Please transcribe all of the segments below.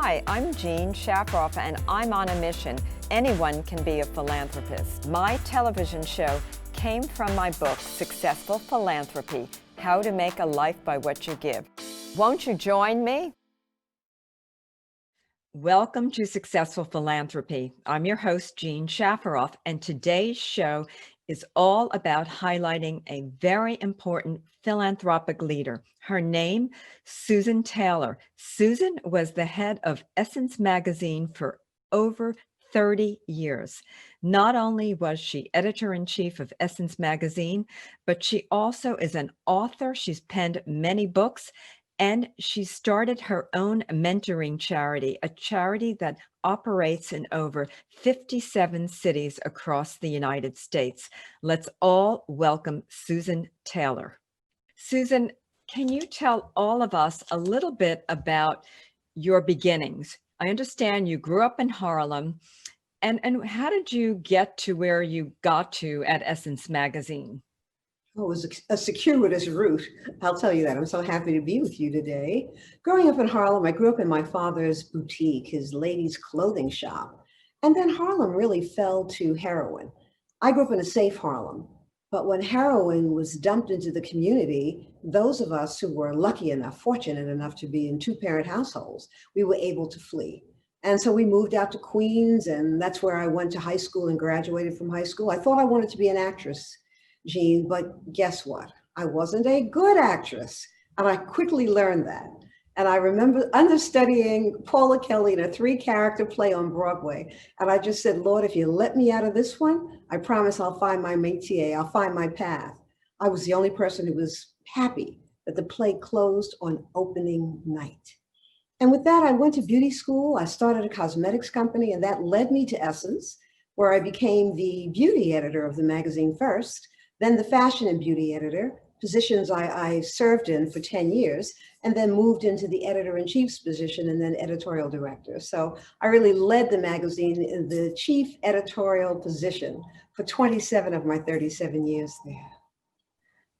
Hi, I'm Jean Shafiroff, and I'm on a mission. Anyone can be a philanthropist. My television show came from my book, Successful Philanthropy, How to Make a Life by What You Give. Won't you join me? Welcome to Successful Philanthropy. I'm your host, Jean Shafiroff, and today's show is all about highlighting a very important philanthropic leader. Her name, Susan Taylor. Susan was the head of Essence magazine for over 30 years. Not only was she editor-in-chief of Essence magazine, but she also is an author. She's penned many books, and she started her own mentoring charity, a charity that operates in over 57 cities across the United States. Let's all welcome Susan Taylor. Susan, can you tell all of us a little bit about your beginnings? I understand you grew up in Harlem, and how did you get to where you got to at Essence magazine? Oh, it was a circuitous route. I'll tell you that. I'm so happy to be with you today. Growing up in Harlem, I grew up in my father's boutique, his ladies' clothing shop. And then Harlem really fell to heroin. I grew up in a safe Harlem, but when heroin was dumped into the community, those of us who were lucky enough, fortunate enough to be in two-parent households, we were able to flee. And so we moved out to Queens, and that's where I went to high school and graduated from high school. I thought I wanted to be an actress, Jean, but guess what? I wasn't a good actress, and I quickly learned that. And I remember understudying Paula Kelly in a 3-character play on Broadway. And I just said, Lord, if you let me out of this one, I promise I'll find my métier, I'll find my path. I was the only person who was happy that the play closed on opening night. And with that, I went to beauty school. I started a cosmetics company, and that led me to Essence, where I became the beauty editor of the magazine first, then the fashion and beauty editor, positions I served in for 10 years, and then moved into the editor-in-chief's position and then editorial director. So I really led the magazine in the chief editorial position for 27 of my 37 years there.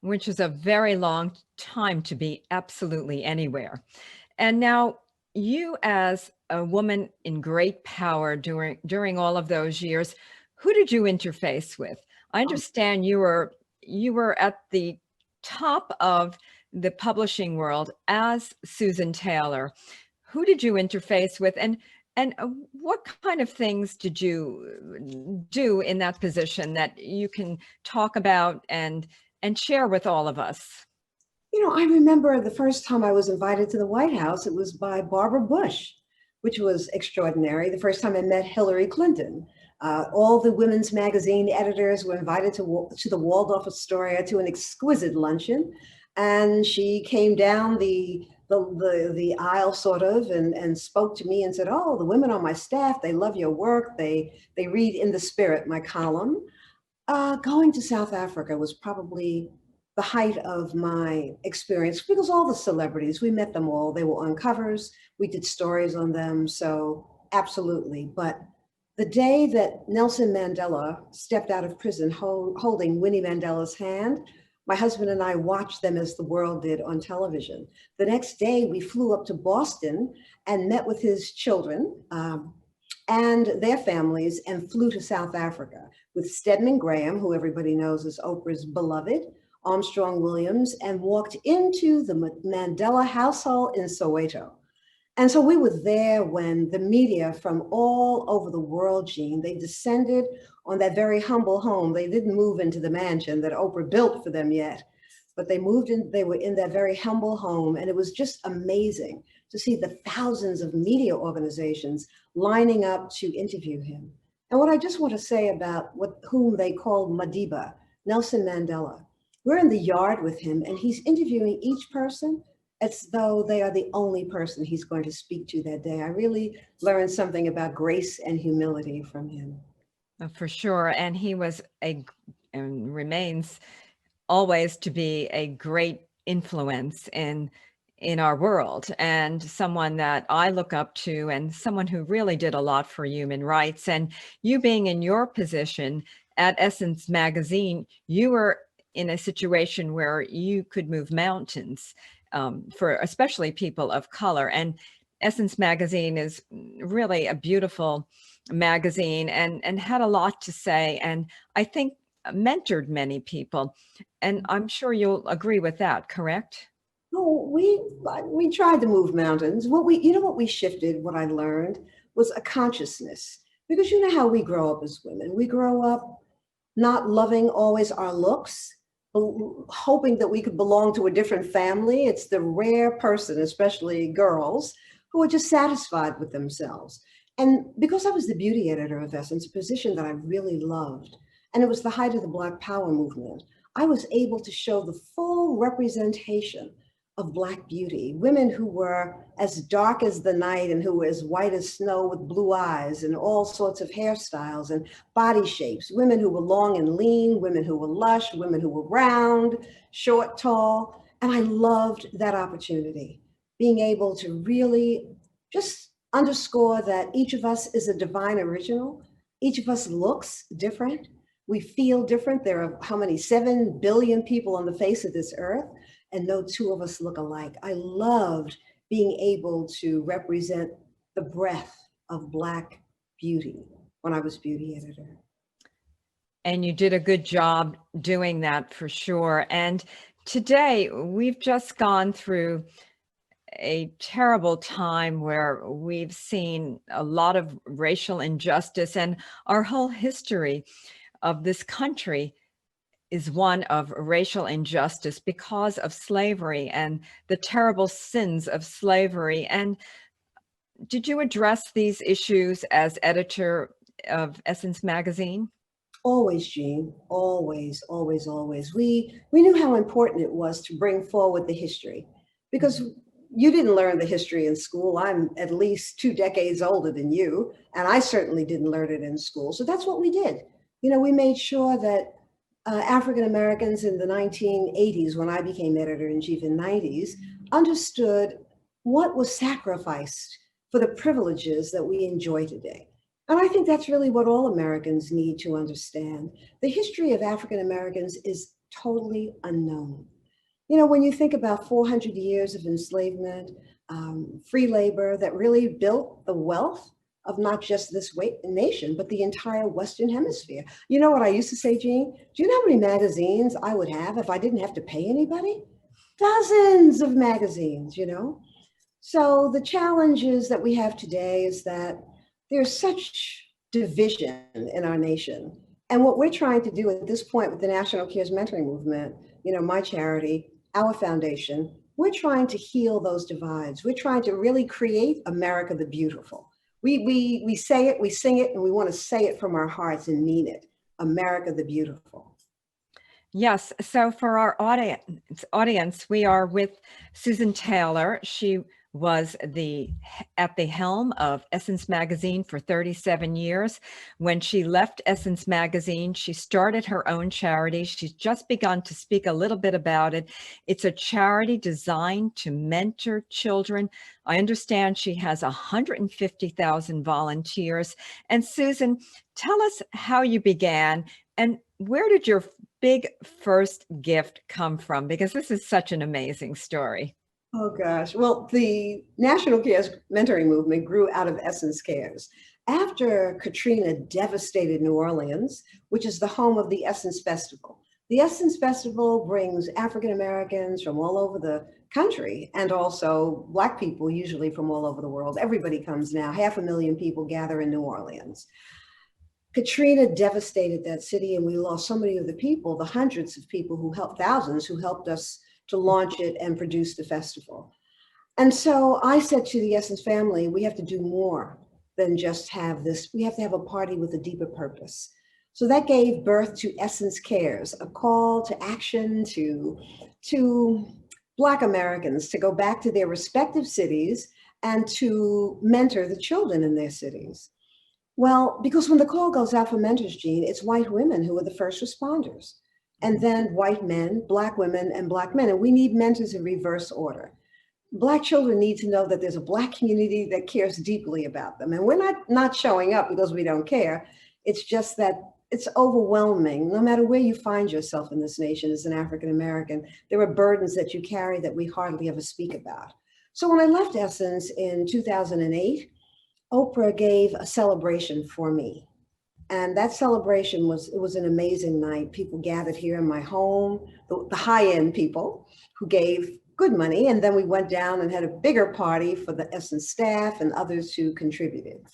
Which is a very long time to be absolutely anywhere. And now you, as a woman in great power during all of those years, who did you interface with? I understand you were at the top of the publishing world as Susan Taylor. Who did you interface with, and what kind of things did you do in that position that you can talk about and share with all of us? You know, I remember the first time I was invited to the White House, it was by Barbara Bush, which was extraordinary. The first time I met Hillary Clinton. All the women's magazine editors were invited to the Waldorf Astoria to an exquisite luncheon. And she came down the aisle sort of and spoke to me and said, oh, the women on my staff, they love your work. They read In the Spirit, my column. Going to South Africa was probably the height of my experience because all the celebrities, we met them all. They were on covers. We did stories on them. So absolutely. But the day that Nelson Mandela stepped out of prison holding Winnie Mandela's hand, my husband and I watched them as the world did on television. The next day, we flew up to Boston and met with his children and their families and flew to South Africa with Stedman Graham, who everybody knows is Oprah's beloved, Armstrong Williams, and walked into the Mandela household in Soweto. And so we were there when the media from all over the world, Jean, they descended on that very humble home. They didn't move into the mansion that Oprah built for them yet, but they moved in, they were in that very humble home. And it was just amazing to see the thousands of media organizations lining up to interview him. And what I just want to say about whom they called Madiba, Nelson Mandela, we're in the yard with him and he's interviewing each person as though they are the only person he's going to speak to that day. I really learned something about grace and humility from him. For sure. And he was and remains always to be a great influence in our world, and someone that I look up to, and someone who really did a lot for human rights. And you being in your position at Essence magazine, you were in a situation where you could move mountains for especially people of color. And Essence magazine is really a beautiful magazine and had a lot to say, and I think mentored many people. And I'm sure you'll agree with that, correct? Oh, we tried to move mountains. What we shifted, what I learned was a consciousness. Because you know how we grow up as women. We grow up not loving always our looks, hoping that we could belong to a different family. It's the rare person, especially girls, who are just satisfied with themselves. And because I was the beauty editor of Essence, a position that I really loved, and it was the height of the Black Power movement, I was able to show the full representation of Black beauty, women who were as dark as the night and who were as white as snow with blue eyes and all sorts of hairstyles and body shapes, women who were long and lean, women who were lush, women who were round, short, tall. And I loved that opportunity, being able to really just underscore that each of us is a divine original. Each of us looks different. We feel different. There are how many? 7 billion people on the face of this earth, and no two of us look alike. I loved being able to represent the breadth of Black beauty when I was beauty editor. And you did a good job doing that for sure. And today we've just gone through a terrible time where we've seen a lot of racial injustice, and our whole history of this country is one of racial injustice because of slavery and the terrible sins of slavery. And did you address these issues as editor of Essence magazine? Always, Jean, always, always, always. We knew how important it was to bring forward the history, because you didn't learn the history in school. I'm at least 2 decades older than you, and I certainly didn't learn it in school. So that's what we did. You know, we made sure that African Americans in the 1980s, when I became editor-in-chief in 90s, understood what was sacrificed for the privileges that we enjoy today. And I think that's really what all Americans need to understand. The history of African Americans is totally unknown. You know, when you think about 400 years of enslavement, free labor that really built the wealth of not just this nation, but the entire Western Hemisphere. You know what I used to say, Jean? Do you know how many magazines I would have if I didn't have to pay anybody? Dozens of magazines, you know? So the challenges that we have today is that there's such division in our nation. And what we're trying to do at this point with the National Cares Mentoring Movement, you know, my charity, our foundation, we're trying to heal those divides. We're trying to really create America the Beautiful. We say it, we sing it, and we want to say it from our hearts and mean it. America the Beautiful. Yes. So for our audience, we are with Susan Taylor. She was at the helm of Essence magazine for 37 years. When she left Essence magazine, she started her own charity. She's just begun to speak a little bit about it. It's a charity designed to mentor children. I understand she has 150,000 volunteers. And Susan, tell us how you began and where did your big first gift come from? Because this is such an amazing story. Oh gosh. Well, the National Cares Mentoring Movement grew out of Essence Cares. After Katrina devastated New Orleans, which is the home of the Essence Festival. The Essence Festival brings African Americans from all over the country and also Black people, usually from all over the world. Everybody comes now. 500,000 people gather in New Orleans. Katrina devastated that city, and we lost so many of the people, the hundreds of people who helped, thousands who helped us to launch it and produce the festival. And so I said to the Essence family, we have to do more than just have this. We have to have a party with a deeper purpose. So that gave birth to Essence Cares, a call to action to Black Americans to go back to their respective cities and to mentor the children in their cities. Well, because when the call goes out for mentors, Jean, it's white women who are the first responders, and then white men, Black women, and Black men. And we need mentors in reverse order. Black children need to know that there's a Black community that cares deeply about them. And we're not showing up because we don't care. It's just that it's overwhelming. No matter where you find yourself in this nation as an African American, there are burdens that you carry that we hardly ever speak about. So when I left Essence in 2008, Oprah gave a celebration for me. And that celebration was an amazing night. People gathered here in my home, the high-end people who gave good money. And then we went down and had a bigger party for the Essence staff and others who contributed.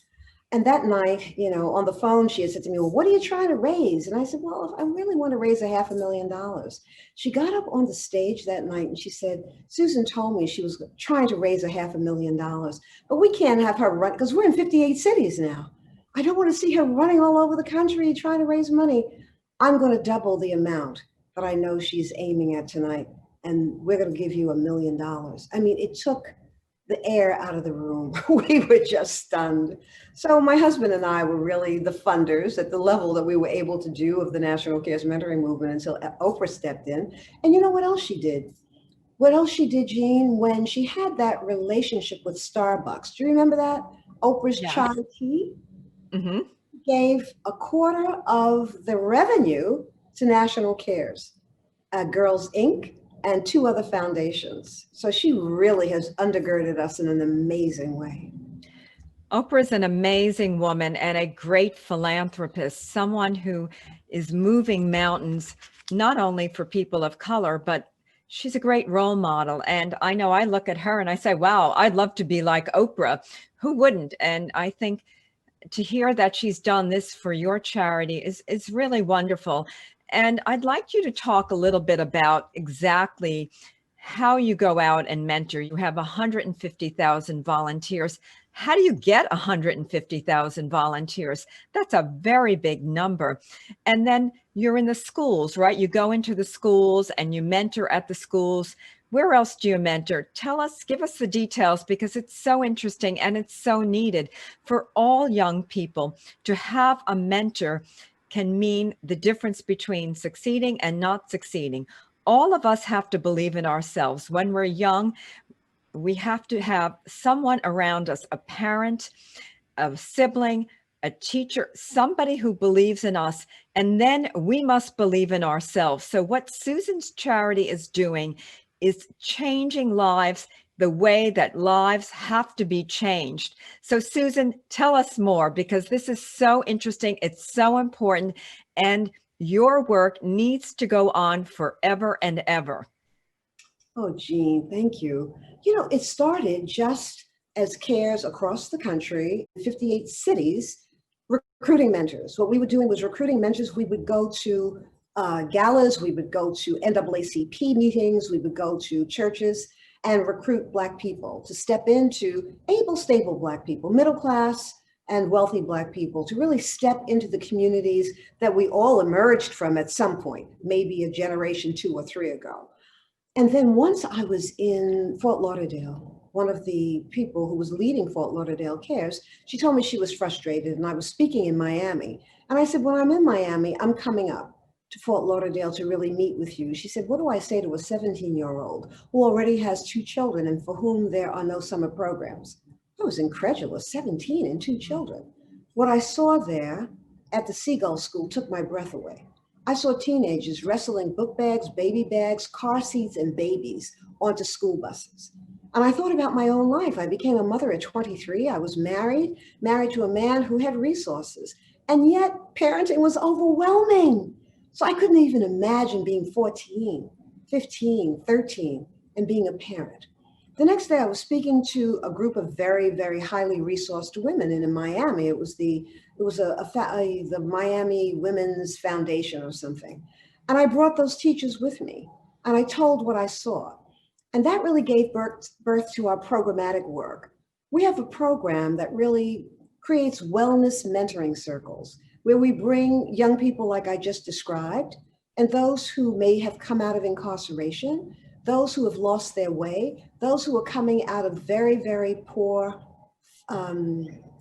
And that night, on the phone, she had said to me, well, what are you trying to raise? And I said, well, I really want to raise $500,000. She got up on the stage that night and she said, Susan told me she was trying to raise $500,000, but we can't have her run because we're in 58 cities now. I don't want to see her running all over the country trying to raise money. I'm going to double the amount that I know she's aiming at tonight. And we're going to give you $1 million. I mean, it took the air out of the room. We were just stunned. So my husband and I were really the funders at the level that we were able to do of the National Cares Mentoring Movement until Oprah stepped in. And you know what else she did? What else she did, Jean, when she had that relationship with Starbucks. Do you remember that? Oprah's Yes. chai tea Mm-hmm. gave a quarter of the revenue to National Cares, Girls Inc., and 2 other foundations. So she really has undergirded us in an amazing way. Oprah's an amazing woman and a great philanthropist, someone who is moving mountains, not only for people of color, but she's a great role model. And I know I look at her and I say, wow, I'd love to be like Oprah. Who wouldn't? And I think to hear that she's done this for your charity is really wonderful. And I'd like you to talk a little bit about exactly how you go out and mentor. You have 150,000 volunteers. How do you get 150,000 volunteers? That's a very big number. And then you're in the schools, right? You go into the schools and you mentor at the schools. Where else do you mentor? Tell us, give us the details, because it's so interesting and it's so needed for all young people. To have a mentor can mean the difference between succeeding and not succeeding. All of us have to believe in ourselves. When we're young, we have to have someone around us, a parent, a sibling, a teacher, somebody who believes in us, and then we must believe in ourselves. So what Susan's charity is doing is changing lives the way that lives have to be changed. So Susan, tell us more, because this is so interesting. It's so important. And your work needs to go on forever and ever. Oh, Jean, thank you. It started just as CARES across the country, 58 cities, recruiting mentors. What we were doing was recruiting mentors. We would go to galas, we would go to NAACP meetings, we would go to churches and recruit Black people to step into able, stable Black people, middle class and wealthy Black people, to really step into the communities that we all emerged from at some point, maybe a generation 2 or 3 ago. And then once I was in Fort Lauderdale, one of the people who was leading Fort Lauderdale Cares, she told me she was frustrated and I was speaking in Miami. And I said, when I'm in Miami, I'm coming up to Fort Lauderdale to really meet with you. She said, what do I say to a 17-year-old who already has 2 children and for whom there are no summer programs? I was incredulous, 17 and 2 children. What I saw there at the Seagull School took my breath away. I saw teenagers wrestling book bags, baby bags, car seats, and babies onto school buses. And I thought about my own life. I became a mother at 23. I was married to a man who had resources. And yet parenting was overwhelming. So I couldn't even imagine being 14, 15, 13, and being a parent. The next day I was speaking to a group of very, very highly resourced women in Miami. It was the Miami Women's Foundation or something. And I brought those teachers with me and I told what I saw. And that really gave birth to our programmatic work. We have a program that really creates wellness mentoring circles where we bring young people like I just described, and those who may have come out of incarceration, those who have lost their way, those who are coming out of very, very poor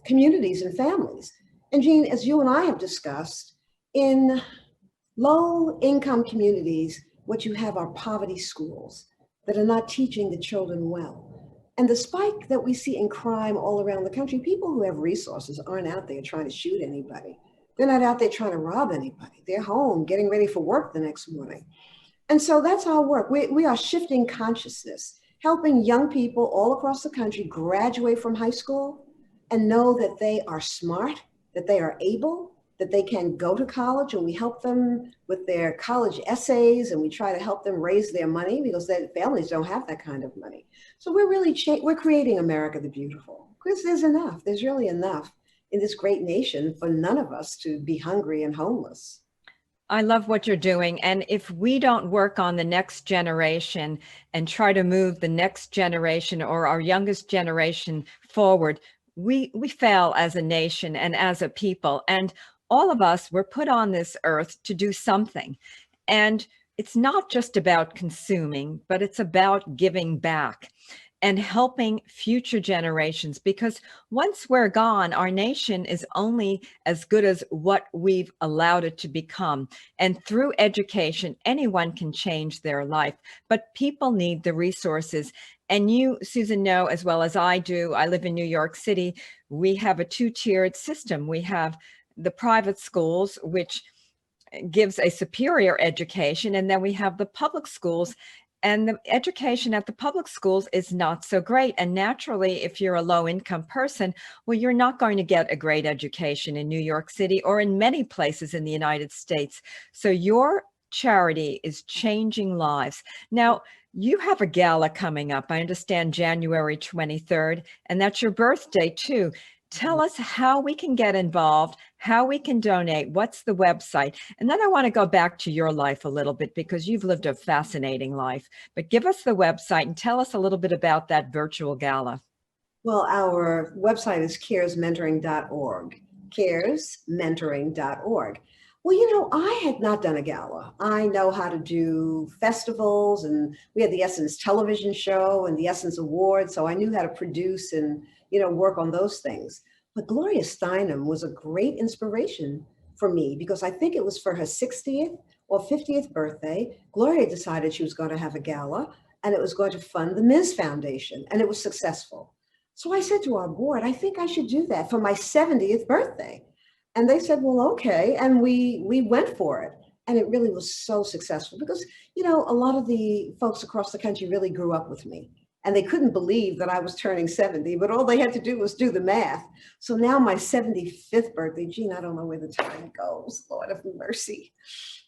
communities and families. And Jean, as you and I have discussed, in low income communities, what you have are poverty schools that are not teaching the children well. And the spike that we see in crime all around the country, people who have resources aren't out there trying to shoot anybody. They're not out there trying to rob anybody. They're home getting ready for work the next morning. And so that's our work. We are shifting consciousness, helping young people all across the country graduate from high school and know that they are smart, that they are able, that they can go to college, and we help them with their college essays, and we try to help them raise their money because their families don't have that kind of money. So we're really we're creating America the Beautiful, because there's enough. There's really enough in this great nation for none of us to be hungry and homeless. I love what you're doing. And if we don't work on the next generation and try to move the next generation or our youngest generation forward, we fail as a nation and as a people. And all of us were put on this earth to do something. And it's not just about consuming, but it's about giving back and helping future generations, because once we're gone, our nation is only as good as what we've allowed it to become. And through education, anyone can change their life, but people need the resources. And you, Susan, know as well as I do, I live in New York City, we have a two-tiered system. We have the private schools, which gives a superior education, and then we have the public schools, and the education at the public schools is not so great. And naturally, if you're a low-income person, well, you're not going to get a great education in New York City or in many places in the United States. So your charity is changing lives. Now, you have a gala coming up, I understand, January 23rd, and that's your birthday too. Tell us how we can get involved, how we can donate, what's the website? And then I want to go back to your life a little bit, because you've lived a fascinating life. But give us the website and tell us a little bit about that virtual gala. Well, our website is caresmentoring.org, caresmentoring.org. Well, I had not done a gala. I know how to do festivals, and we had the Essence television show and the Essence Awards, so I knew how to produce and, work on those things. But Gloria Steinem was a great inspiration for me, because I think it was for her 60th or 50th birthday. Gloria decided she was going to have a gala, and it was going to fund the Ms. Foundation, and it was successful. So I said to our board, I think I should do that for my 70th birthday. And they said, well, okay. And we went for it. And it really was so successful because, a lot of the folks across the country really grew up with me, and they couldn't believe that I was turning 70, but all they had to do was do the math. So now my 75th birthday, Jean, I don't know where the time goes. Lord of mercy.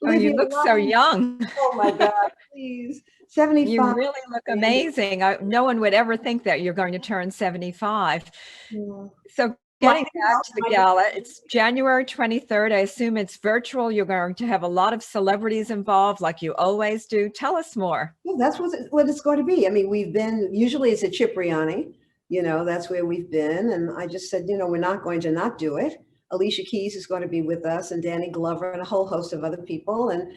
Oh, you look so young. Oh my God, please. You 75. really look amazing. No one would ever think that you're going to turn 75. Yeah. So getting back to the gala, it's January 23rd. I assume it's virtual. You're going to have a lot of celebrities involved, like you always do. Tell us more. Well, that's what it's going to be. I mean, usually it's a Cipriani, that's where we've been. And I just said, we're not going to not do it. Alicia Keys is going to be with us, and Danny Glover, and a whole host of other people. And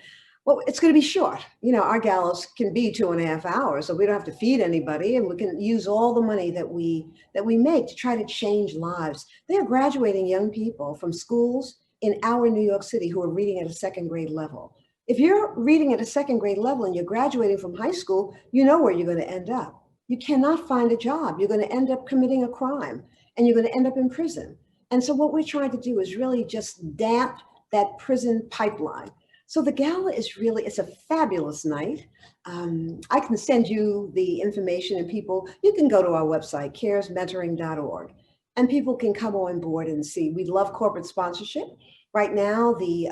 well, it's going to be short. Our galas can be 2.5 hours, so we don't have to feed anybody, and we can use all the money that we make to try to change lives. They are graduating young people from schools in our New York City who are reading at a second grade level. If you're reading at a second grade level and you're graduating from high school, you know where you're going to end up. You cannot find a job. You're going to end up committing a crime, and you're going to end up in prison. And so what we're trying to do is really just damp that prison pipeline. So the gala it's a fabulous night. I can send you the information, and you can go to our website, caresmentoring.org, and people can come on board and see. We love corporate sponsorship. Right now, the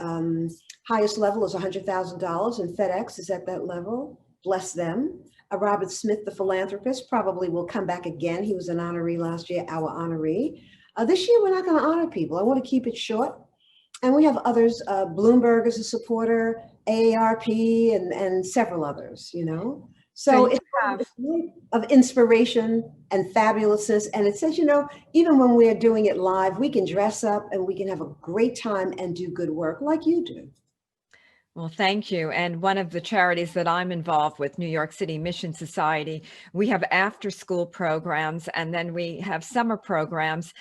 highest level is $100,000, and FedEx is at that level. Bless them. Robert Smith, the philanthropist, probably will come back again. He was an honoree last year, our honoree. This year, we're not going to honor people. I want to keep it short. And we have others, Bloomberg is a supporter, AARP, and several others, So it's of inspiration and fabulousness. And it says, even when we're doing it live, we can dress up and we can have a great time and do good work like you do. Well, thank you. And one of the charities that I'm involved with, New York City Mission Society, we have after-school programs, and then we have summer programs.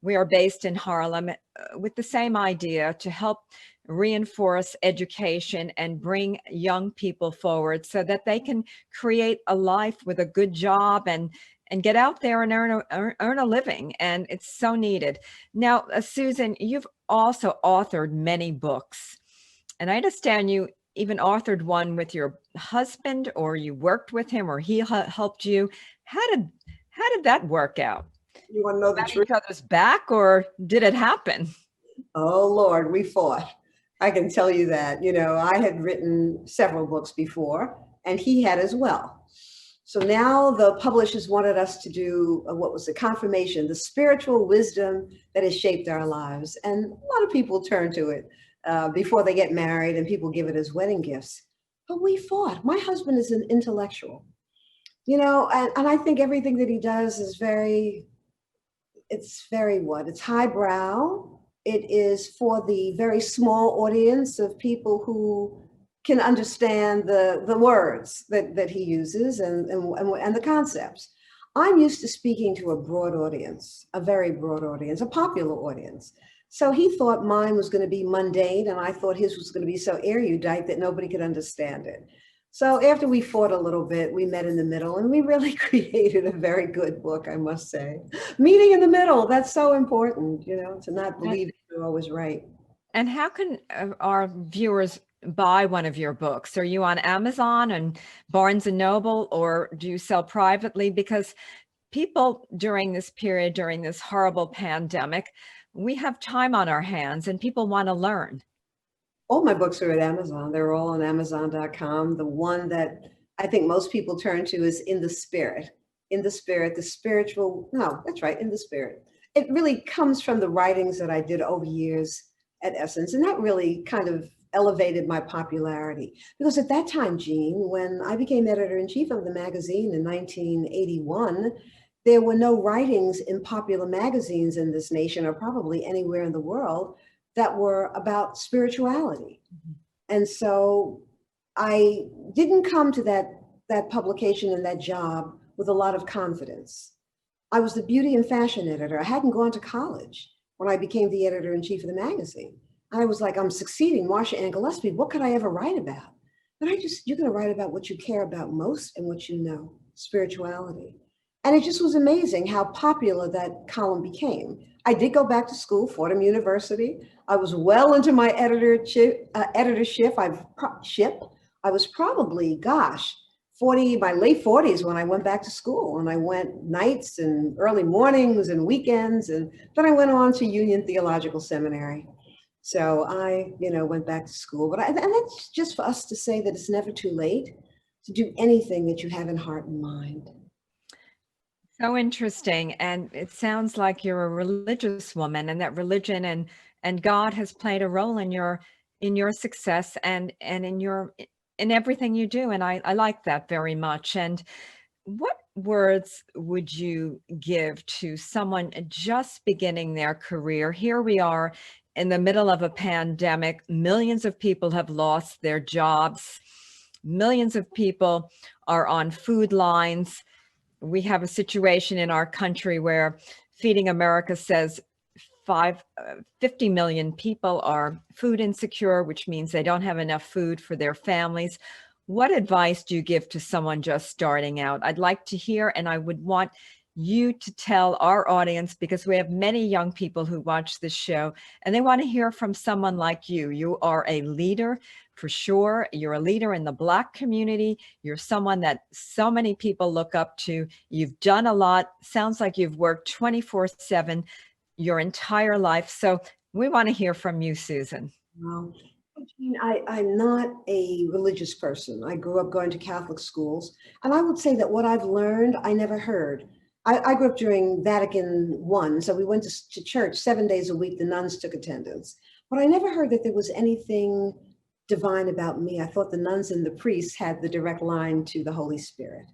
We are based in Harlem with the same idea to help reinforce education and bring young people forward so that they can create a life with a good job and get out there and earn a living. And it's so needed. Now, Susan, you've also authored many books. And I understand you even authored one with your husband, or you worked with him, or he helped you. How did that work out? You want to know the At truth? each other's back, or did it happen? Oh, Lord, we fought. I can tell you that. I had written several books before, and he had as well. So now the publishers wanted us to do what was the confirmation, the spiritual wisdom that has shaped our lives. And a lot of people turn to it before they get married, and people give it as wedding gifts. But we fought. My husband is an intellectual, and I think everything that he does is it's highbrow. It is for the very small audience of people who can understand the words that he uses and the concepts. I'm used to speaking to a broad audience, a very broad audience, a popular audience. So he thought mine was going to be mundane, and I thought his was going to be so erudite that nobody could understand it. So after we fought a little bit, we met in the middle, and we really created a very good book, I must say. Meeting in the middle, that's so important, to not believe you're always right. And how can our viewers buy one of your books? Are you on Amazon and Barnes and Noble, or do you sell privately? Because people during this period, during this horrible pandemic, we have time on our hands and people want to learn. All my books are at Amazon. They're all on Amazon.com. The one that I think most people turn to is In the Spirit. In the Spirit, the spiritual, no, that's right, In the Spirit. It really comes from the writings that I did over years at Essence. And that really kind of elevated my popularity. Because at that time, Jean, when I became editor-in-chief of the magazine in 1981, there were no writings in popular magazines in this nation, or probably anywhere in the world, that were about spirituality. Mm-hmm. And so I didn't come to that publication and that job with a lot of confidence. I was the beauty and fashion editor. I hadn't gone to college when I became the editor-in-chief of the magazine. I was like, I'm succeeding Marsha Ann Gillespie. What could I ever write about? But you're going to write about what you care about most and what you know, spirituality. And it just was amazing how popular that column became. I did go back to school, Fordham University. I was well into my editorship. I was probably, my late 40s when I went back to school, and I went nights and early mornings and weekends. And then I went on to Union Theological Seminary. So I, went back to school. And that's just for us to say that it's never too late to do anything that you have in heart and mind. So interesting. And it sounds like you're a religious woman, and that religion and God has played a role in your success and in everything you do. And I like that very much. And what words would you give to someone just beginning their career? Here we are in the middle of a pandemic. Millions of people have lost their jobs. Millions of people are on food lines. We have a situation in our country where Feeding America says 50 million people are food insecure, which means they don't have enough food for their families. What advice do you give to someone just starting out? I'd like to hear, and I would want you to tell our audience, because we have many young people who watch this show, and they want to hear from someone like you. You are a leader for sure. You're a leader in the Black community. You're someone that so many people look up to. You've done a lot. Sounds like you've worked 24/7 your entire life. So we want to hear from you, Susan. Well, I'm not a religious person. I grew up going to Catholic schools, and I would say that what I've learned, I never heard. I grew up during Vatican I, so we went to church 7 days a week. The nuns took attendance, but I never heard that there was anything divine about me. I thought the nuns and the priests had the direct line to the Holy Spirit.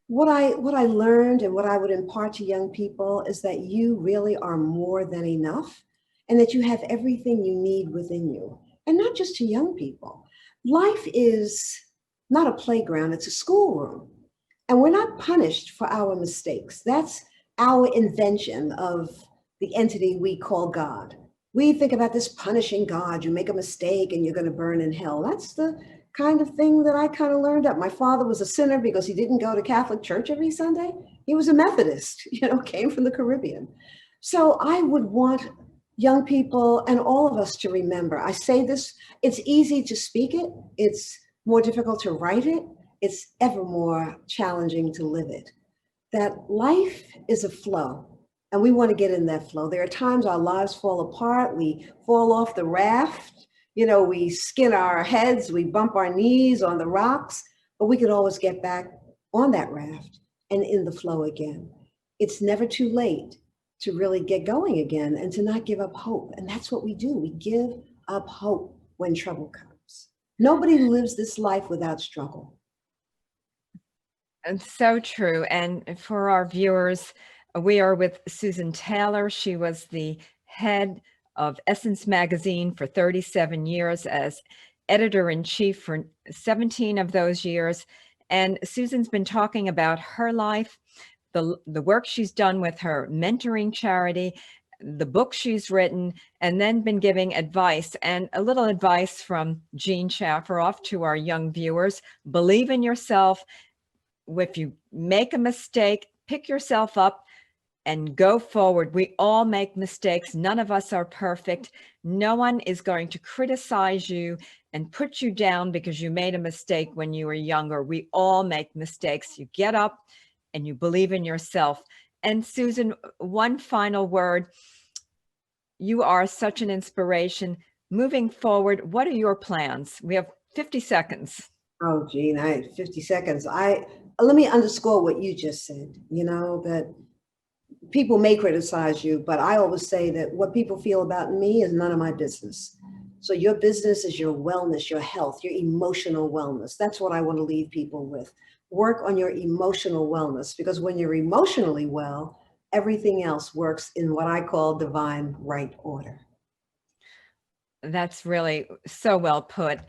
What I learned and what I would impart to young people is that you really are more than enough, and that you have everything you need within you. And not just to young people. Life is not a playground, it's a schoolroom. And we're not punished for our mistakes. That's our invention of the entity we call God. We think about this punishing God. You make a mistake and you're going to burn in hell. That's the kind of thing that I kind of learned up. My father was a sinner because he didn't go to Catholic church every Sunday. He was a Methodist, came from the Caribbean. So I would want young people and all of us to remember. I say this, it's easy to speak it, it's more difficult to write it, it's ever more challenging to live it. That life is a flow, and we want to get in that flow. There are times our lives fall apart, we fall off the raft, we skin our heads, we bump our knees on the rocks, but we can always get back on that raft and in the flow again. It's never too late to really get going again and to not give up hope. And that's what we do. We give up hope when trouble comes. Nobody lives this life without struggle. And so true. And for our viewers, we are with Susan Taylor. She was the head of Essence Magazine for 37 years, as editor-in-chief for 17 of those years. And Susan's been talking about her life, the work she's done with her mentoring charity, the book she's written, and then been giving advice. And a little advice from Jean Shafiroff to our young viewers: believe in yourself. If you make a mistake, pick yourself up and go forward. We all make mistakes. None of us are perfect. No one is going to criticize you and put you down because you made a mistake when you were younger. We all make mistakes. You get up and you believe in yourself. And Susan, one final word. You are such an inspiration. Moving forward, what are your plans? We have 50 seconds. Oh, Jean, I had 50 seconds. Let me underscore what you just said, that people may criticize you, but I always say that what people feel about me is none of my business. So your business is your wellness, your health, your emotional wellness. That's what I want to leave people with. Work on your emotional wellness, because when you're emotionally well, everything else works in what I call divine right order. That's really so well put.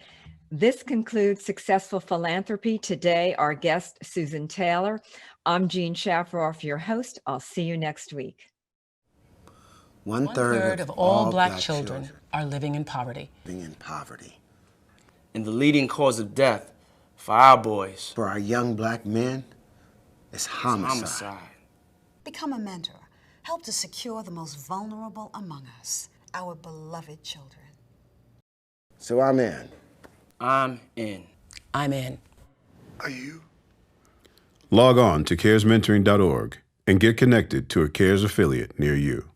This concludes Successful Philanthropy. Today, our guest, Susan Taylor. I'm Jean Shafiroff, your host. I'll see you next week. One third of all Black children are living in poverty. And the leading cause of death for our boys, for our young Black men, is homicide. Become a mentor. Help to secure the most vulnerable among us, our beloved children. So I'm in. I'm in. I'm in. Are you? Log on to caresmentoring.org and get connected to a CARES affiliate near you.